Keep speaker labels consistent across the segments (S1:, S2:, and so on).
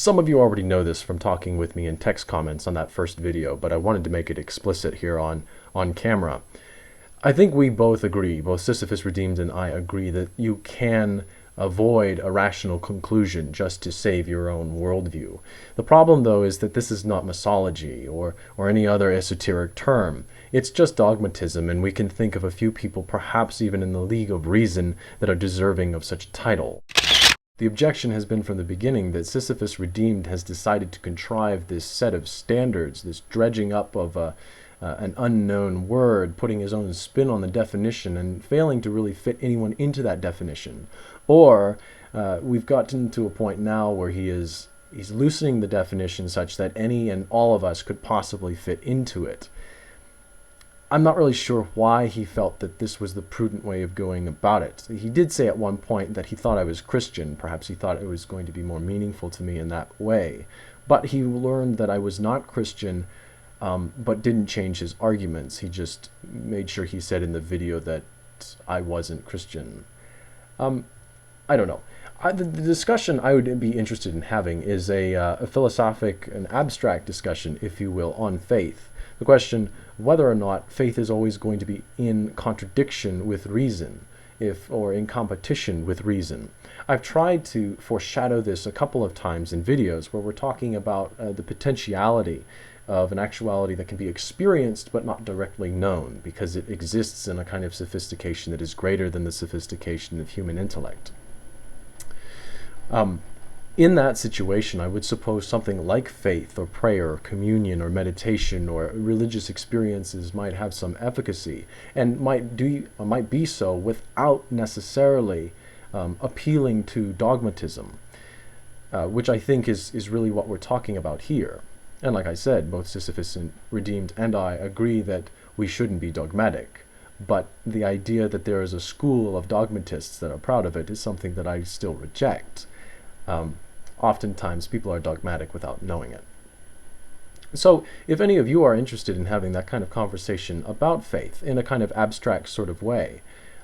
S1: Some of you already know this from talking with me in text comments on that first video, but I wanted to make it explicit here on camera. I think we both agree, both Sisyphus Redeemed and I agree, that you can avoid a rational conclusion just to save your own worldview. The problem, though, is that this is not Masology or any other esoteric term. It's just dogmatism, and we can think of a few people, perhaps even in the League of Reason, that are deserving of such a title. The objection has been from the beginning that Sisyphus Redeemed has decided to contrive this set of standards, this dredging up of an unknown word, putting his own spin on the definition and failing to really fit anyone into that definition. Or we've gotten to a point now where he's loosening the definition such that any and all of us could possibly fit into it. I'm not really sure why he felt that this was the prudent way of going about it. He did say at one point that he thought I was Christian. Perhaps he thought it was going to be more meaningful to me in that way. But he learned that I was not Christian, but didn't change his arguments. He just made sure he said in the video that I wasn't Christian. I don't know. The discussion I would be interested in having is a philosophic, an abstract discussion, if you will, on faith. The question whether or not faith is always going to be in contradiction with reason, or in competition with reason. I've tried to foreshadow this a couple of times in videos where we're talking about the potentiality of an actuality that can be experienced but not directly known, because it exists in a kind of sophistication that is greater than the sophistication of human intellect. In that situation, I would suppose something like faith or prayer or communion or meditation or religious experiences might have some efficacy and might be so without necessarily appealing to dogmatism, which I think is really what we're talking about here. And like I said, both Sisyphus and Redeemed and I agree that we shouldn't be dogmatic. But the idea that there is a school of dogmatists that are proud of it is something that I still reject. Oftentimes people are dogmatic without knowing it. So if any of you are interested in having that kind of conversation about faith in a kind of abstract sort of way,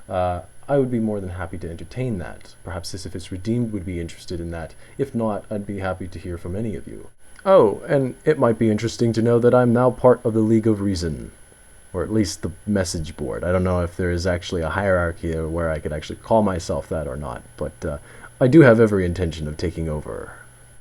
S1: I would be more than happy to entertain that. Perhaps Sisyphus Redeemed would be interested in that. If not, I'd be happy to hear from any of you. Oh, and it might be interesting to know that I'm now part of the League of Reason, or at least the message board. I don't know if there is actually a hierarchy where I could actually call myself that or not, but I do have every intention of taking over.